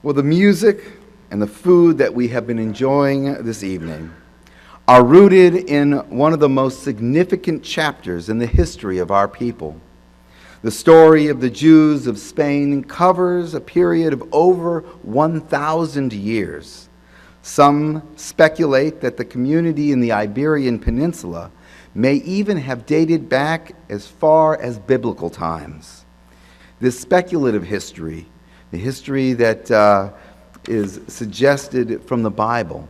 Well, the music and the food that we have been enjoying this evening are rooted in one of the most significant chapters in the history of our people. The story of the Jews of Spain covers a period of over 1,000 years. Some speculate that the community in the Iberian Peninsula may even have dated back as far as biblical times. This speculative history, the history that is suggested from the Bible,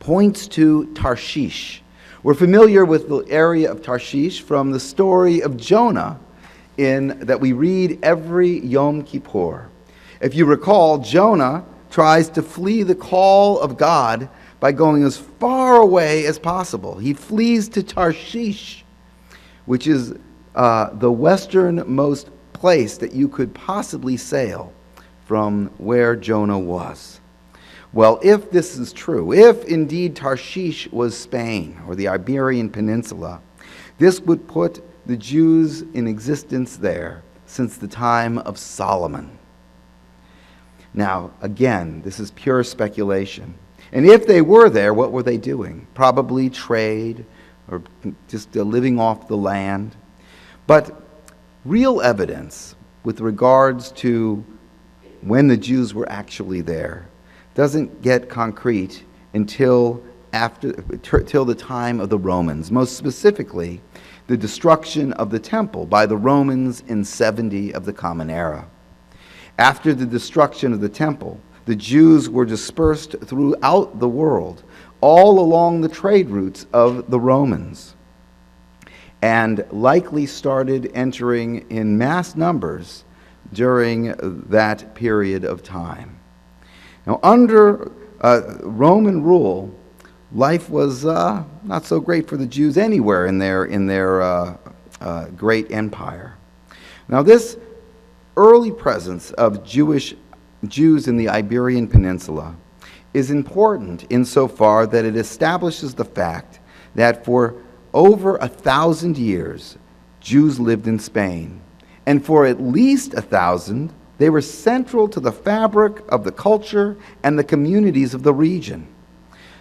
points to Tarshish. We're familiar with the area of Tarshish from the story of Jonah that we read every Yom Kippur. If you recall, Jonah tries to flee the call of God by going as far away as possible. He flees to Tarshish, which is the westernmost place that you could possibly sail from where Jonah was. Well, if this is true, if indeed Tarshish was Spain or the Iberian Peninsula, this would put the Jews in existence there since the time of Solomon. Now, again, this is pure speculation. And if they were there, what were they doing? Probably trade or just living off the land. But real evidence with regards to when the Jews were actually there doesn't get concrete until the time of the Romans, most specifically the destruction of the temple by the Romans in 70 of the Common Era. After the destruction of the temple, the Jews were dispersed throughout the world, all along the trade routes of the Romans, and likely started entering in mass numbers during that period of time. Now, under Roman rule, life was not so great for the Jews anywhere in their great empire. Now, this early presence of Jews in the Iberian Peninsula is important insofar that it establishes the fact that for over 1,000 years, Jews lived in Spain. And for at least 1,000, they were central to the fabric of the culture and the communities of the region.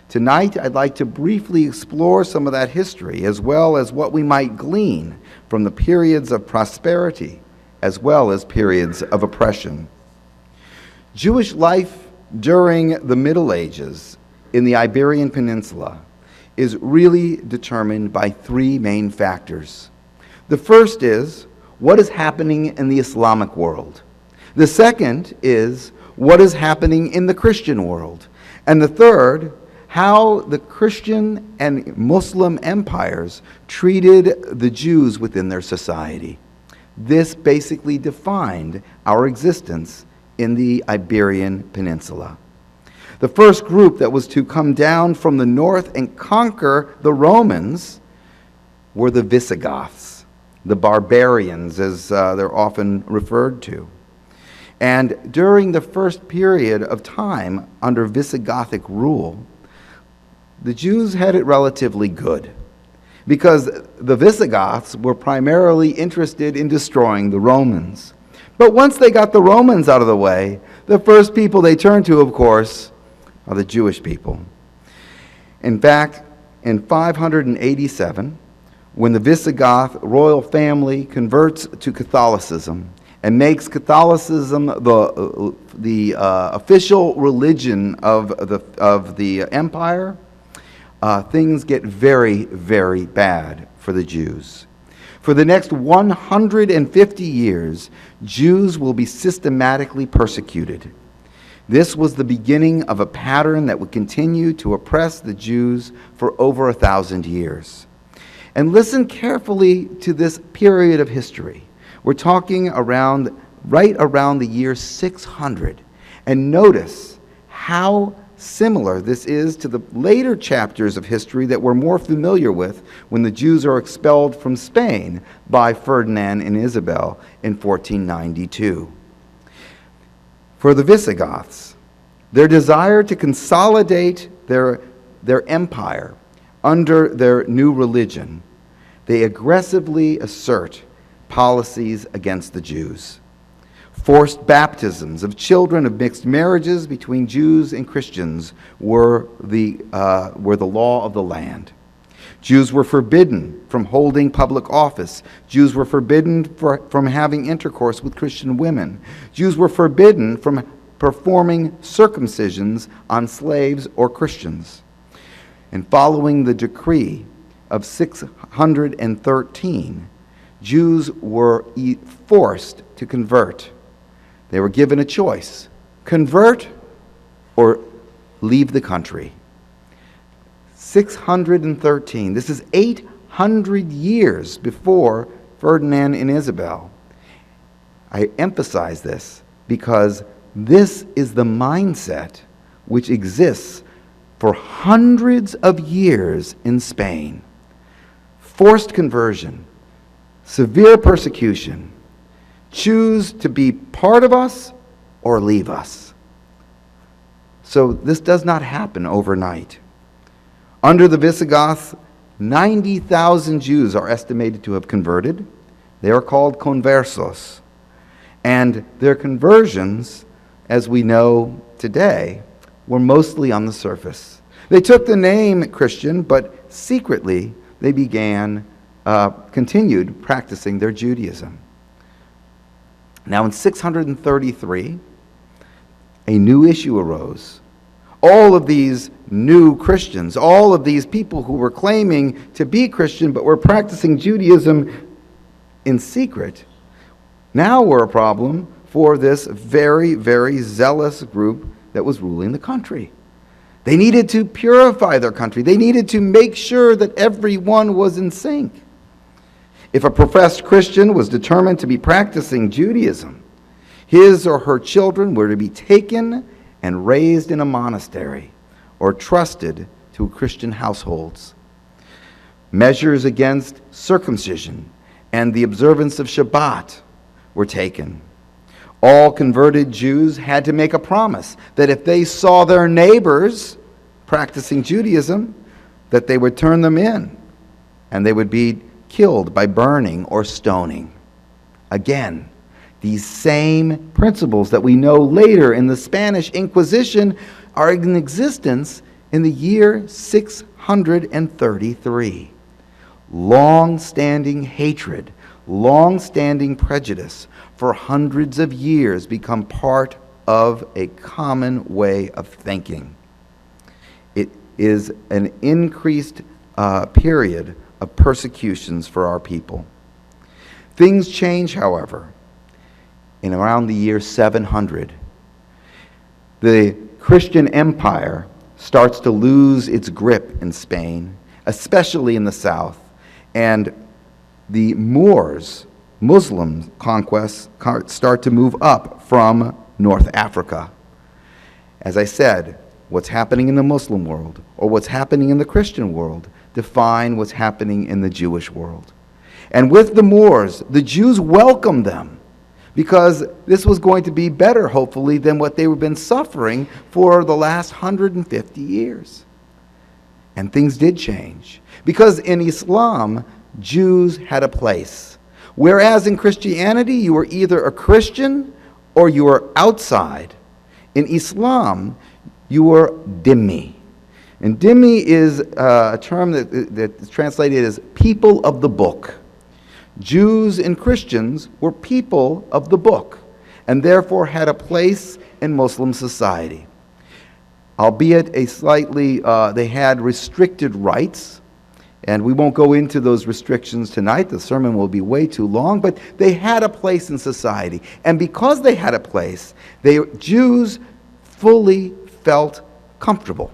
Tonight, I'd like to briefly explore some of that history, as well as what we might glean from the periods of prosperity, as well as periods of oppression. Jewish life during the Middle Ages in the Iberian Peninsula is really determined by three main factors. The first is what is happening in the Islamic world. The second is what is happening in the Christian world. And the third, how the Christian and Muslim empires treated the Jews within their society. This basically defined our existence in the Iberian Peninsula. The first group that was to come down from the north and conquer the Romans were the Visigoths, the barbarians, as they're often referred to. And during the first period of time under Visigothic rule, the Jews had it relatively good, because the Visigoths were primarily interested in destroying the Romans. But once they got the Romans out of the way, the first people they turned to, of course, are the Jewish people. In fact, in 587, when the Visigoth royal family converts to Catholicism and makes Catholicism the official religion of the empire, things get very, very bad for the Jews. For the next 150 years, Jews will be systematically persecuted. This was the beginning of a pattern that would continue to oppress the Jews for over 1,000 years. And listen carefully to this period of history. We're talking right around the year 600. And notice how similar this is to the later chapters of history that we're more familiar with when the Jews are expelled from Spain by Ferdinand and Isabel in 1492. For the Visigoths, their desire to consolidate their empire under their new religion, they aggressively assert policies against the Jews. Forced baptisms of children of mixed marriages between Jews and Christians were the law of the land. Jews were forbidden from holding public office. Jews were forbidden from having intercourse with Christian women. Jews were forbidden from performing circumcisions on slaves or Christians. And following the decree of 613, Jews were forced to convert. They were given a choice: convert or leave the country. 613. This is 800 years before Ferdinand and Isabel. I emphasize this because this is the mindset which exists for hundreds of years in Spain. Forced conversion, severe persecution. Choose to be part of us or leave us. So this does not happen overnight. Under the Visigoths, 90,000 Jews are estimated to have converted. They are called conversos. And their conversions, as we know today, were mostly on the surface. They took the name Christian, but secretly they continued practicing their Judaism. Now in 633, a new issue arose. All of these new Christians, all of these people who were claiming to be Christian but were practicing Judaism in secret, now were a problem for this very, very zealous group that was ruling the country. They needed to purify their country. They needed to make sure that everyone was in sync. If a professed Christian was determined to be practicing Judaism, his or her children were to be taken and raised in a monastery or trusted to Christian households. Measures against circumcision and the observance of Shabbat were taken. All converted Jews had to make a promise that if they saw their neighbors practicing Judaism, that they would turn them in and they would be killed by burning or stoning. Again, these same principles that we know later in the Spanish Inquisition are in existence in the year 633. Long-standing hatred, long-standing prejudice for hundreds of years become part of a common way of thinking. It is an increased period of persecutions for our people. Things change, however, in around the year 700. The Christian empire starts to lose its grip in Spain, especially in the south, and the Moors, Muslim conquests, start to move up from North Africa. As I said, what's happening in the Muslim world or what's happening in the Christian world define what's happening in the Jewish world. And with the Moors, the Jews welcomed them because this was going to be better, hopefully, than what they have been suffering for the last 150 years. And things did change. Because in Islam, Jews had a place. Whereas in Christianity, you were either a Christian or you were outside. In Islam, you were dhimmi. And dhimmi is a term that is translated as people of the book. Jews and Christians were people of the book and therefore had a place in Muslim society. Albeit they had restricted rights, and we won't go into those restrictions tonight. The sermon will be way too long, but they had a place in society. And because they had a place, Jews fully felt comfortable.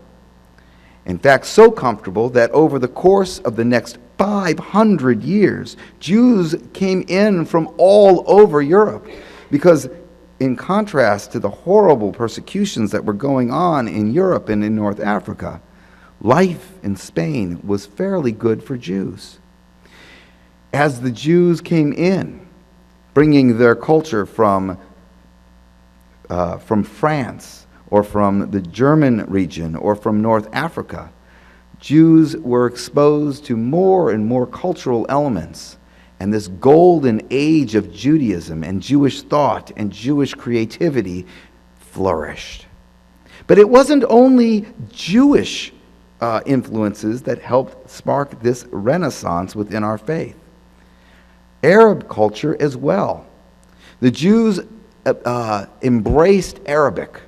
In fact, so comfortable that over the course of the next 500 years, Jews came in from all over Europe because, in contrast to the horrible persecutions that were going on in Europe and in North Africa, life in Spain was fairly good for Jews. As the Jews came in, bringing their culture from France or from the German region or from North Africa, Jews were exposed to more and more cultural elements, And this golden age of Judaism and Jewish thought and Jewish creativity flourished. But it wasn't only Jewish influences that helped spark this renaissance within our faith. Arab culture as well. The Jews embraced Arabic,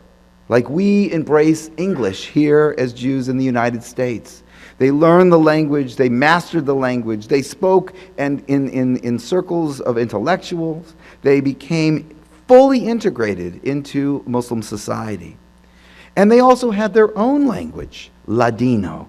like we embrace English here as Jews in the United States. They learned the language, they mastered the language, they spoke, and in circles of intellectuals, they became fully integrated into Muslim society. And they also had their own language, Ladino.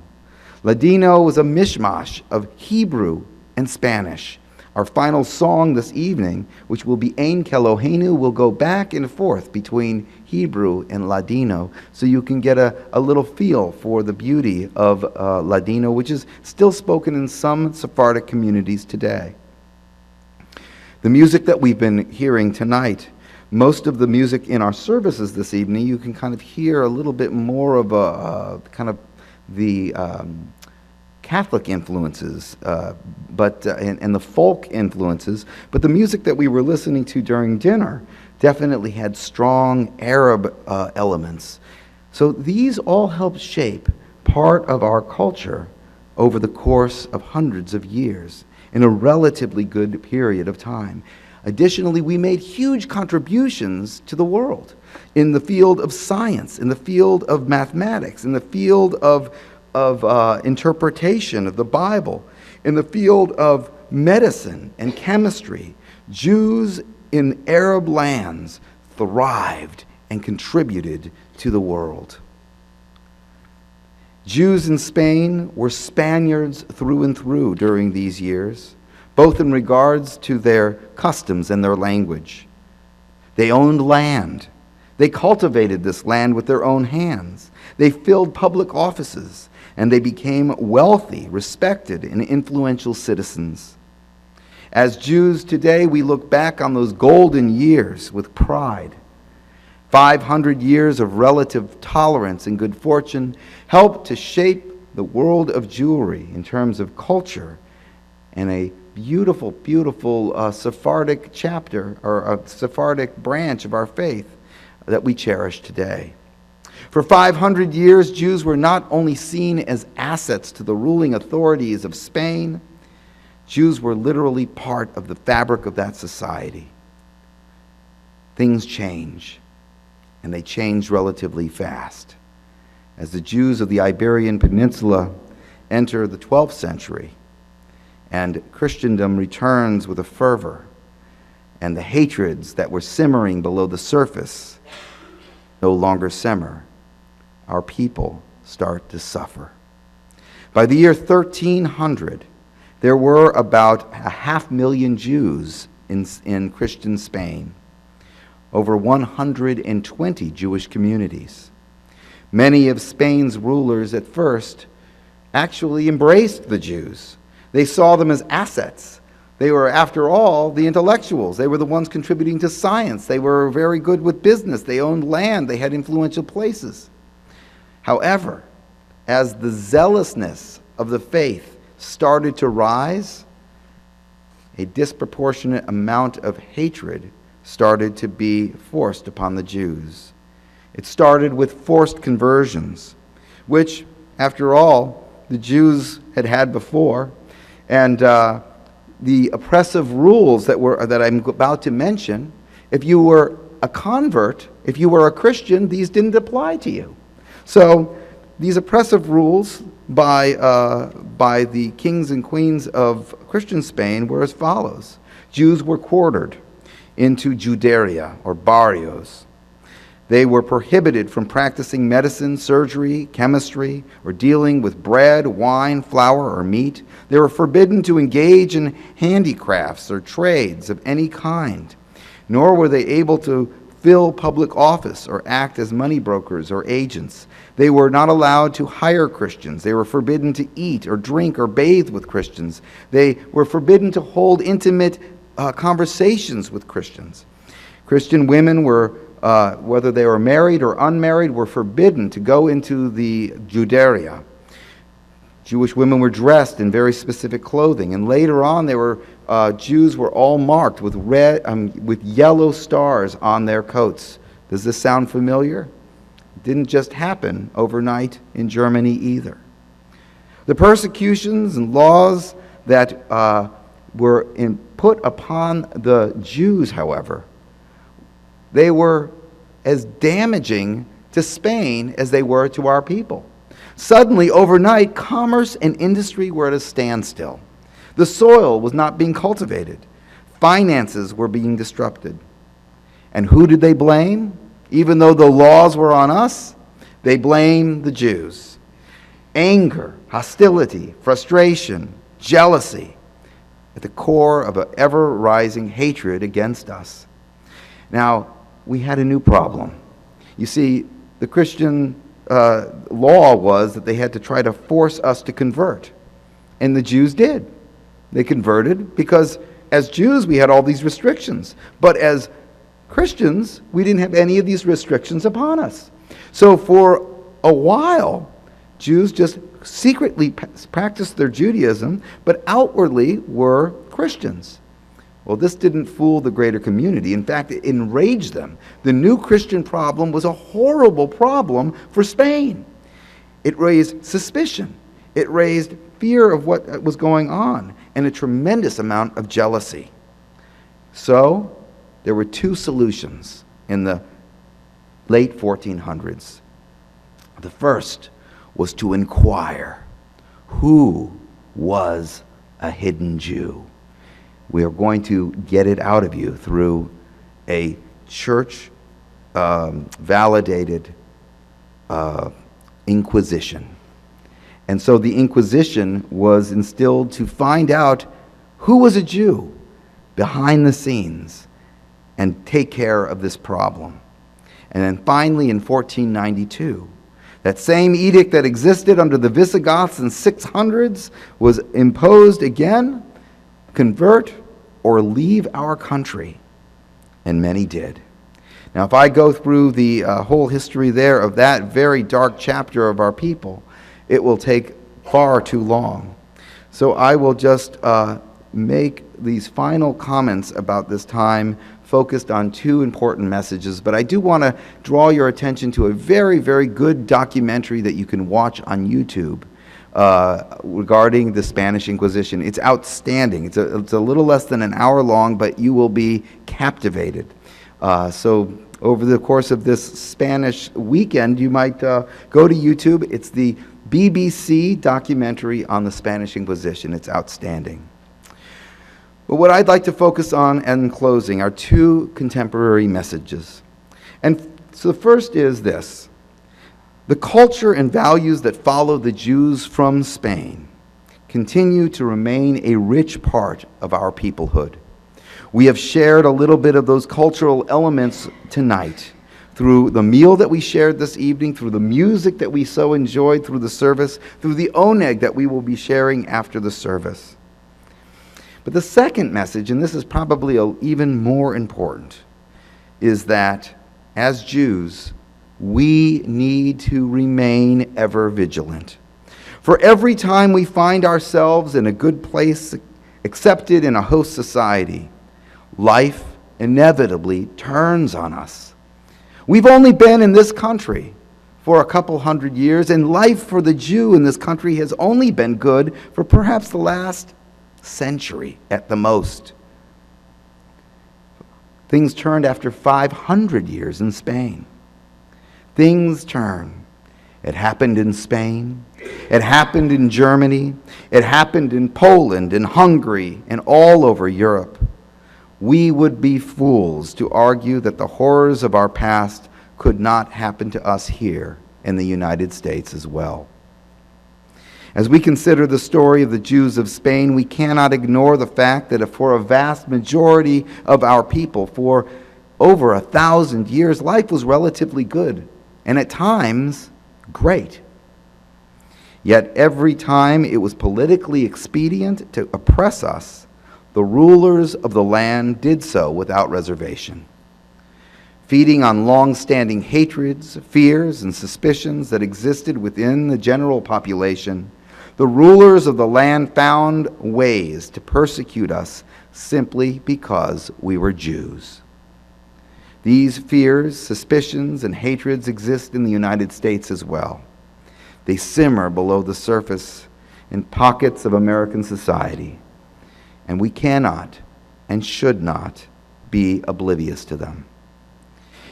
Ladino was a mishmash of Hebrew and Spanish. Our final song this evening, which will be Ein Kelohenu, will go back and forth between Hebrew and Ladino, so you can get a little feel for the beauty of Ladino, which is still spoken in some Sephardic communities today. The music that we've been hearing tonight, most of the music in our services this evening, you can kind of hear a little bit more of the Catholic influences, and the folk influences, but the music that we were listening to during dinner definitely had strong Arab elements. So these all helped shape part of our culture over the course of hundreds of years in a relatively good period of time. Additionally, we made huge contributions to the world in the field of science, in the field of mathematics, in the field of interpretation of the Bible, in the field of medicine and chemistry. Jews in Arab lands thrived and contributed to the world. Jews in Spain were Spaniards through and through during these years, both in regards to their customs and their language. They owned land. They cultivated this land with their own hands. They filled public offices, and they became wealthy, respected, and influential citizens. As Jews today, we look back on those golden years with pride. 500 years of relative tolerance and good fortune helped to shape the world of Jewry in terms of culture and a beautiful, beautiful Sephardic chapter, or a Sephardic branch of our faith that we cherish today. For 500 years, Jews were not only seen as assets to the ruling authorities of Spain, Jews were literally part of the fabric of that society. Things change, and they change relatively fast. As the Jews of the Iberian Peninsula enter the 12th century, and Christendom returns with a fervor, and the hatreds that were simmering below the surface no longer simmer, our people start to suffer. By the year 1300, there were about 500,000 Jews in Christian Spain, over 120 Jewish communities. Many of Spain's rulers at first actually embraced the Jews. They saw them as assets. They were, after all, the intellectuals. They were the ones contributing to science. They were very good with business. They owned land. They had influential places. However, as the zealousness of the faith started to rise, a disproportionate amount of hatred started to be forced upon the Jews. It started with forced conversions, which, after all, the Jews had had before, and the oppressive rules that I'm about to mention, if you were a convert, if you were a Christian, these didn't apply to you. So these oppressive rules by the kings and queens of Christian Spain were as follows. Jews were quartered into juderia, or barrios. They were prohibited from practicing medicine, surgery, chemistry, or dealing with bread, wine, flour, or meat. They were forbidden to engage in handicrafts or trades of any kind, nor were they able to fill public office or act as money brokers or agents. They were not allowed to hire Christians. They were forbidden to eat or drink or bathe with Christians. They were forbidden to hold intimate conversations with Christians. Christian women were, whether they were married or unmarried, were forbidden to go into the juderia. Jewish women were dressed in very specific clothing, and later on they were Jews were all marked with with yellow stars on their coats. Does this sound familiar? It didn't just happen overnight in Germany either. The persecutions and laws that were put upon the Jews, however, they were as damaging to Spain as they were to our people. Suddenly, overnight, commerce and industry were at a standstill. The soil was not being cultivated. Finances were being disrupted. And who did they blame? Even though the laws were on us, they blamed the Jews. Anger, hostility, frustration, jealousy, at the core of an ever-rising hatred against us. Now, we had a new problem. You see, the Christian law was that they had to try to force us to convert. And the Jews did. They converted because as Jews we had all these restrictions. But as Christians, we didn't have any of these restrictions upon us. So for a while, Jews just secretly practiced their Judaism, but outwardly were Christians. Well, this didn't fool the greater community. In fact, it enraged them. The new Christian problem was a horrible problem for Spain. It raised suspicion. It raised fear of what was going on and a tremendous amount of jealousy. So, there were two solutions in the late 1400s. The first was to inquire, who was a hidden Jew? We are going to get it out of you through a church validated inquisition. And so the Inquisition was instilled to find out who was a Jew behind the scenes and take care of this problem. And then finally in 1492, that same edict that existed under the Visigoths in 600s was imposed again: convert or leave our country. And many did. Now, if I go through the whole history there of that very dark chapter of our people, it will take far too long. So I will just make these final comments about this time focused on two important messages, but I do want to draw your attention to a very, very good documentary that you can watch on YouTube regarding the Spanish Inquisition. It's outstanding. It's a little less than an hour long, but you will be captivated. So over the course of this Spanish weekend, you might go to YouTube. It's the BBC documentary on the Spanish Inquisition. It's outstanding. But what I'd like to focus on in closing are two contemporary messages. And so the first is this: the culture and values that follow the Jews from Spain continue to remain a rich part of our peoplehood. We have shared a little bit of those cultural elements tonight through the meal that we shared this evening, through the music that we so enjoyed through the service, through the oneg that we will be sharing after the service. But the second message, and this is probably even more important, is that as Jews, we need to remain ever vigilant. For every time we find ourselves in a good place, accepted in a host society, life inevitably turns on us. We've only been in this country for a couple hundred years, and life for the Jew in this country has only been good for perhaps the last century at the most. Things turned after 500 years in Spain. Things turn. It happened in Spain. It happened in Germany. It happened in Poland, in Hungary, and all over Europe. We would be fools to argue that the horrors of our past could not happen to us here in the United States as well. As we consider the story of the Jews of Spain, we cannot ignore the fact that for a vast majority of our people, for over 1,000 years, life was relatively good, and at times, great. Yet every time it was politically expedient to oppress us, the rulers of the land did so without reservation. Feeding on long-standing hatreds, fears, and suspicions that existed within the general population, the rulers of the land found ways to persecute us simply because we were Jews. These fears, suspicions, and hatreds exist in the United States as well. They simmer below the surface in pockets of American society, and we cannot and should not be oblivious to them.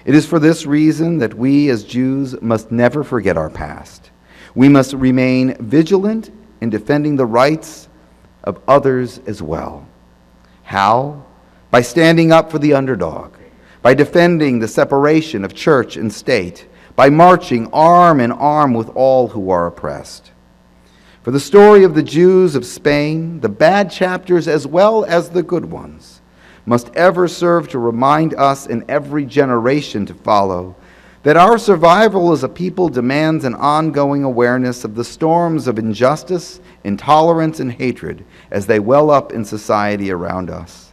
It is for this reason that we as Jews must never forget our past. We must remain vigilant in defending the rights of others as well. How? By standing up for the underdog, by defending the separation of church and state, by marching arm in arm with all who are oppressed. For the story of the Jews of Spain, the bad chapters as well as the good ones, must ever serve to remind us in every generation to follow that our survival as a people demands an ongoing awareness of the storms of injustice, intolerance, and hatred as they well up in society around us.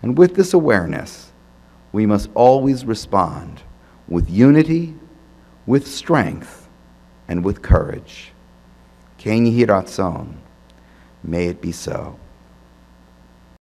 And with this awareness, we must always respond with unity, with strength, and with courage. Ken Yehi Ratzon. May it be so.